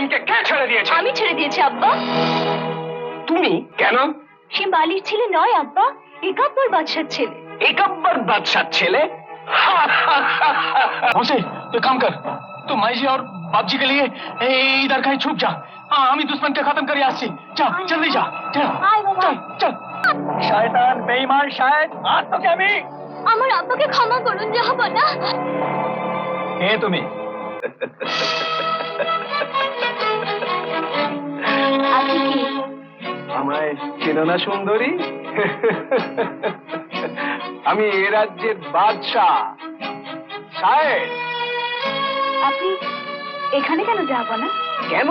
রহিমকে কে ছেড়ে দিয়েছে? আমি ছেড়ে দিয়েছি আব্বা। তুমি? কেন? সে মালির ছেলে নয় আব্বা, একাব্বর বাদশার ছেলে। एकब्बर बादशाह छेले? हमसे तो काम कर, तू माई जी और बाप जी के लिए इधर कहीं छुप जा। हाँ, हमें दुश्मन के खत्म करिए आज से। जा, जल्दी जा, चल, चल, चल। शैतान बेईमान शायद आज तो क्या भी? আমার আব্বাকে ক্ষমা করুন জাহাপনা। কে তুমি? আপনি কি? আমায় চেনো না সুন্দরী? আমি এ রাজ্যের বাদশাহ সাহেব। আপনি এখানে কেন জাহাপনা? কেন?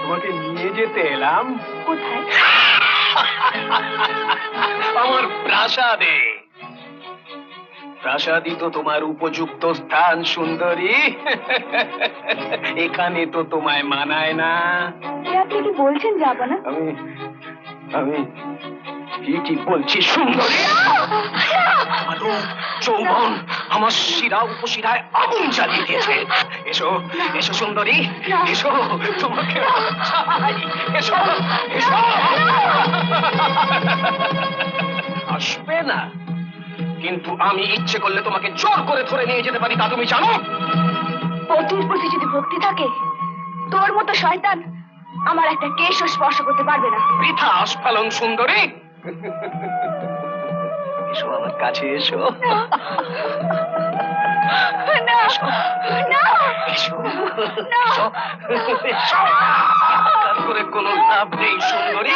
তোমাকে নিয়ে যেতে এলাম। কোথায়? আমার প্রাসাদে। প্রাসাদই তো তোমার উপযুক্ত স্থান সুন্দরী। এখানে তো তোমায় মানায় না। আপনি কি বলছেন জাহাপনা? আমি কি বলছি সুন্দরী? আমার রূপ, যৌবন, আমার শিরা উপশিরায় আগুন জ্বালিয়ে দিয়েছে। এসো, এসো সুন্দরী, এসো, তোমাকে চাই। এসো, এসো। আসবে না, কিন্তু আমি ইচ্ছে করলে তোমাকে জোর করে ধরে নিয়ে যেতে পারি, তা তুমি জানো? পতির প্রতি যদি ভক্তি থাকে, তোর মতো শয়তান আমার একটা কেশও স্পর্শ করতে পারবে না। বৃথা আস্ফালন সুন্দরী। এসো আমার কাছে, এসো। না, না, এসো, না, এসো। করে কোনো লাভ নেই সুন্দরী,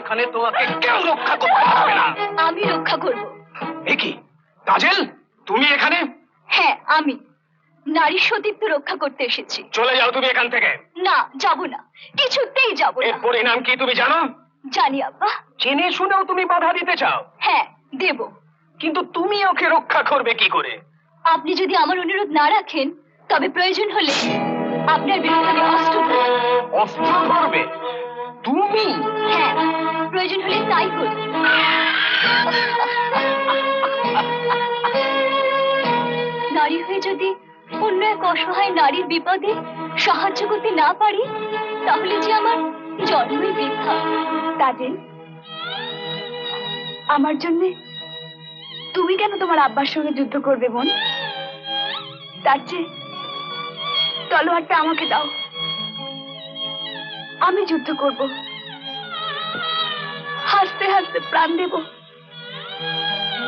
এখানে তোমাকে কেউ রক্ষা করতে পারবে না। আমি রক্ষা করব। এ কি কাজল, তুমি এখানে? হ্যাঁ, আমি নারী সতীত্ব রক্ষা করতে এসেছি। চলে যাও তুমি এখান থেকে। না, যাব না, কিছুতেই যাব এর না। পরিণাম কি তুমি জানো? জানি আব্বা। জেনে শুনেও তুমি বাধা দিতে চাও? হ্যাঁ, দেব। কিন্তু তুমি ওকে রক্ষা করবে কি করে? আপনি যদি আমার অনুরোধ না রাখেন, তবে প্রয়োজন হলে আপনার বিরুদ্ধে আমি অস্ত্র ধরব। অস্ত্র ধরবে তুমি? হ্যাঁ, প্রয়োজন হলে তাই করব। নারী হয়ে যদি অন্য এক অসহায় নারীর বিপদে সাহায্য করতে না পারি, তাহলে যে আমার জন্মই বৃথা। কাজেল, আমার জন্য তুমি কেন তোমার আব্বার সঙ্গে যুদ্ধ করবে বোন? তার চেয়ে তলোয়ারটা আমাকে দাও, আমি যুদ্ধ করব। হাসতে হাসতে প্রাণ দেব,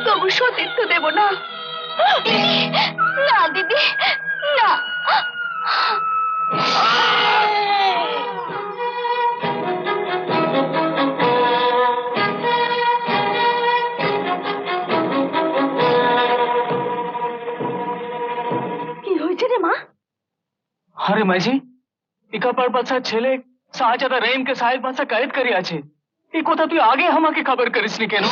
তবু সতীত্ব দেব না। না দিদি, না। কি হয়েছে রে মা? अरे माई जी, इकाब्बर बादशाह ছেলে শাহজাদা রহিমকে সাহেব বাদশাহ कैद करी আছে। এই কথা তুই আগে আমাকে খবর করিসনি কেন?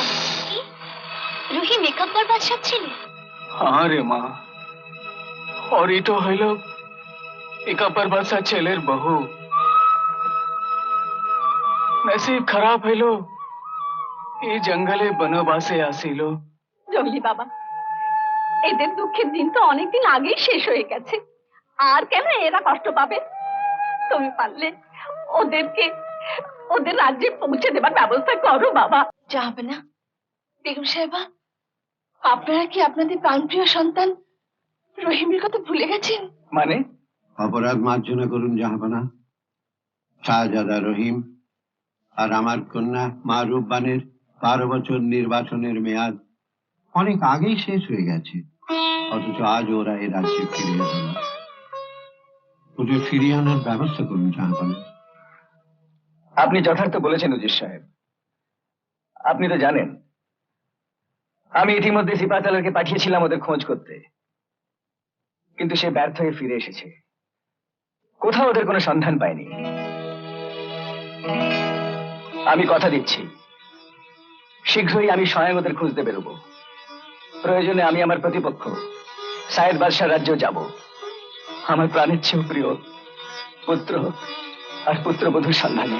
রহিম একাব্বর বাদশার ছেলে? हाँ रे माँ, और ये तो হইল ইকাব্বর বাদশাহ ছেলের বহু। নসিব খারাপ হইল, এই জঙ্গলে বনবাসে আসিল। জঙ্গলি বাবা, এদের দুঃখের দিন তো অনেকদিন আগেই শেষ হয়ে গেছে। আর কেন এরা কষ্ট পাবে? তুমি পারলে ওদেরকে ওদের রাজ্যে পৌঁছে দেবার ব্যবস্থা করো বাবা। যাবে না বেগম সাহেবা, আপনারা কি আপনাদের প্রাণপ্রিয় সন্তান রহিমের কথা ভুলে গেছেন? মানে? অপরাধ মার্জনা করুন জাহাপনা। শাহজাদা রহিম আর আমার কন্যা মারুফবানের 12 বছর নির্বাসনের মেয়াদ অনেক আগেই শেষ হয়ে গেছে, অথচ আজ ওরা এই রাজ্যে ফিরে এলো না। ওদের ফিরিয়ে আনার ব্যবস্থা করুন জাহাপনা। আপনি যথার্থ বলেছেন উজির সাহেব। আপনি তো জানেন আমি ইতিমধ্যে সিপাহসালারকে পাঠিয়েছিলাম ওদের খোঁজ করতে, কিন্তু সে ব্যর্থ হয়ে ফিরে এসেছে। কোথাও ওদের কোনো সন্ধান পায়নি। আমি কথা দিচ্ছি, শীঘ্রই আমি স্বয়ং ওদের খুঁজতে বেরোবো। প্রয়োজনে আমি আমার প্রতিপক্ষ সায়েদ বাদশাহ রাজ্যেও যাব। আমার প্রাণের চেয়েও প্রিয় পুত্র আর পুত্রবধূর সন্ধানে।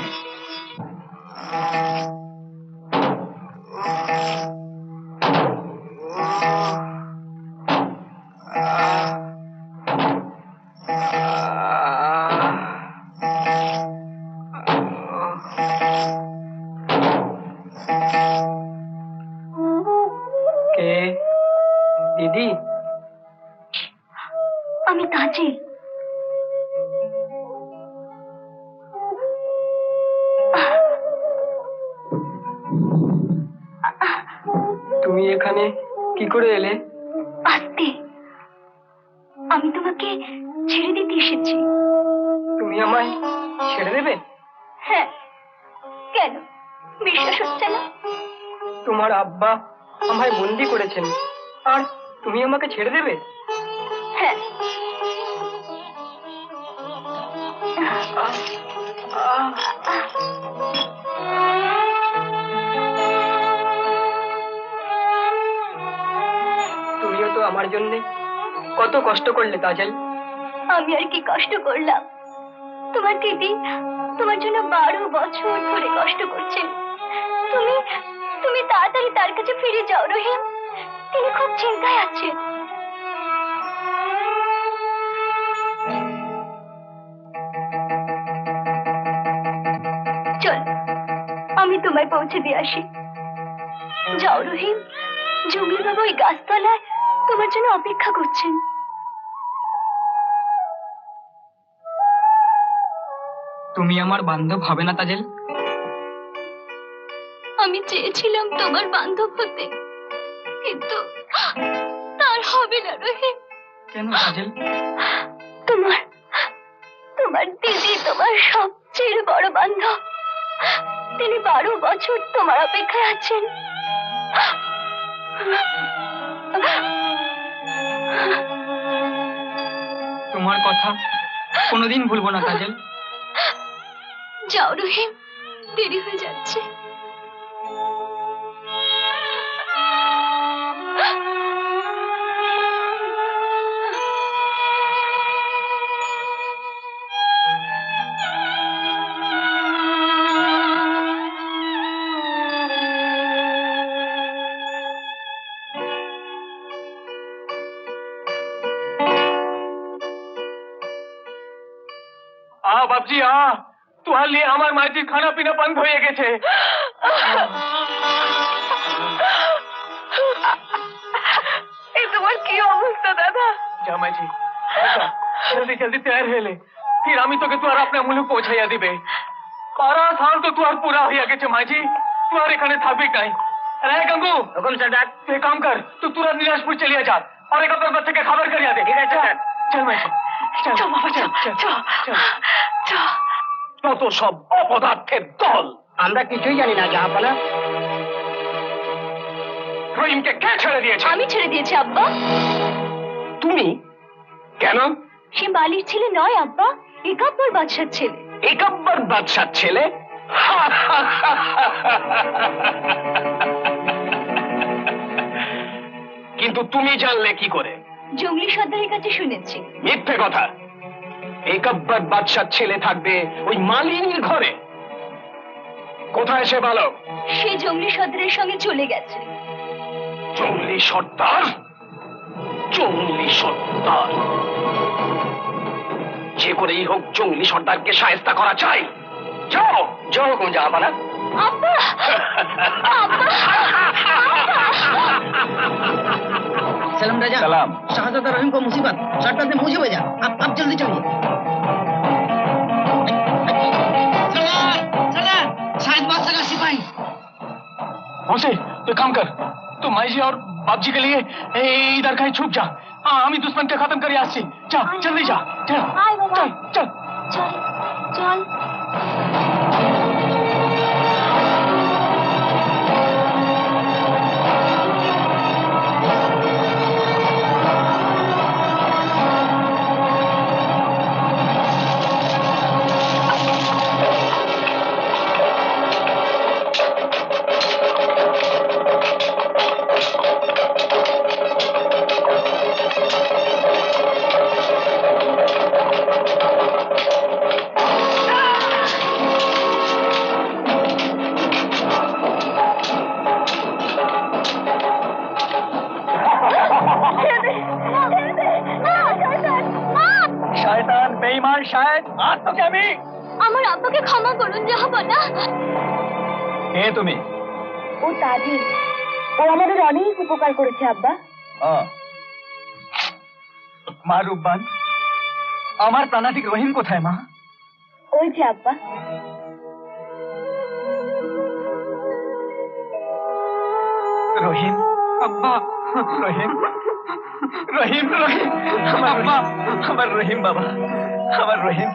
তুমি এখানে কি করে এলে? আস্তে, আমি তোমাকে ছেড়ে দিতে এসেছি। তুমি আমায় ছেড়ে দেবে? হ্যাঁ, কেন বিশ্বাস হচ্ছে না? তোমার আব্বা আমায় বন্দি করেছেন, আর তুমি আমাকে ছেড়ে দেবে? হ্যাঁ। তুমিও তো আমার জন্য কত কষ্ট করলে কাজল। আমি আর কি কষ্ট করলাম? তোমার দিদি তোমার জন্য 12 বছর ধরে কষ্ট করছেন। তুমি তুমি তাড়াতাড়ি তার কাছে ফিরে যাও রহিম, তিনি খুব চিন্তায় আছেন। চল, আমি তোমায় পৌঁছে দিয়ে আসি। যাও রহিম, জঙ্গলি বাবা ওই গাছতলায় তোমার জন্য অপেক্ষা করছেন। তুমি আমার বান্ধব হবে না তাজেল? আমি চেয়েছিলাম তোমার বান্ধব হতে, কিন্তু তার হবে না রহিম। কেন তাজেল? তোমার তোমার দিদি তোমার সবচেয়ে বড় বান্ধব। তিনি 12 বছর তোমার অপেক্ষায় আছেন। তোমার কথা কোনোদিন ভুলবো না কাজল। যাও রহিম, দেরি হয়ে যাচ্ছে। বাবজি তোমার নিয়ে আমার মায়ের খানা পিনা বন্ধ হয়ে গেছে। এই তোমার কি অবস্থা দাদা? जा माई जी, जल्दी जल्दी तैयार है ले, फिर आमी तो के तू अपने मुल्क पहुंचाइया दिबे। 12 साल तो तू पूरा हो गए माई जी, तू एखाने थाकबी नहीं। अरे गंगू, हुकुम सरदार, तू एक काम कर, तू तुरंत नीलाजपुर चलिए जा और एक अपने बच्चे के खबर करिया दे। ठीक है सरदार। चल माई जी, चल चल बाबा चल चल चल। तो सब अपदार्थের দল। আমরা কিছুই জানি না জাহাপনা। রহিমকে কে ছেড়ে দিয়েছে? আমি ছেড়ে দিয়েছি আব্বা। তুমি কেন? সে মালির ছেলে নয় আব্বা, একাব্বর বাদশার ছেলে। একাব্বর বাদশার ছেলে? কিন্তু তুমি জানলে কি করে? জঙ্গলি সর্দারের কাছে শুনেছি। মিথ্যে কথা। একাব্বর বাদশার ছেলে থাকবে ওই মালিনীর ঘরে? কোথায় সে বলো? সে জঙ্গলি সর্দারের সঙ্গে চলে গেছে। জঙ্গলি সর্দার? জঙ্গলি সর্দার যে করেই হোক জঙ্গলি সর্দারকে শায়েস্তা করা চাই। যাও যাও কোন জাহাপানা। আব্বা আব্বা सलाम राजा। सलाम। शाहजादा रहीम को मुसीबत, शर्ट में मुझे भेजा। आप जल्दी चलिए। सरदार, सरदार, शायद बादशाह का सिपाही। मौसे तो काम कर, तो माई जी और बाप जी के लिए इधर कहीं छुप जा। हम दुश्मन के खत्म करिए आसी। जा जल्दी जा। चल चल चल চল চল। শয়তান বেঈমান শায়েদ, আর তোকে আমি। আমার আব্বাকে ক্ষমা করুন জাহাপনা। কে তুমি? ও তাজিল, ও আমাদের অনেক উপকার করেছে আব্বা। মা রূপবান, আমার প্রাণাতিক রহিম কোথায় মা? ওই যে আব্বা। রহিম আব্বা রহিম রহিম রহিম আমার রহিম বাবা, আমার রহিম।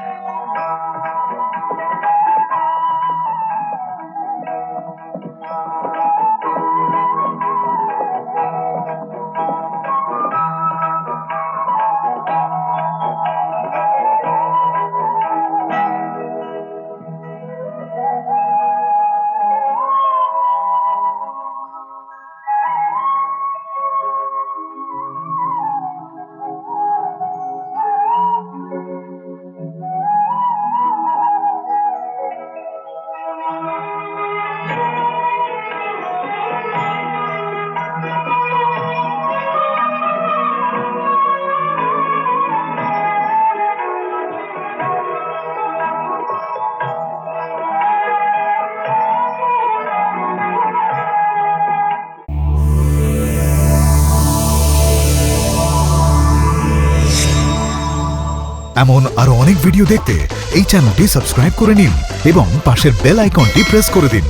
এমন আরো অনেক ভিডিও দেখতে এই চ্যানেলটি সাবস্ক্রাইব করে নিন এবং পাশের বেল আইকনটি প্রেস করে দিন।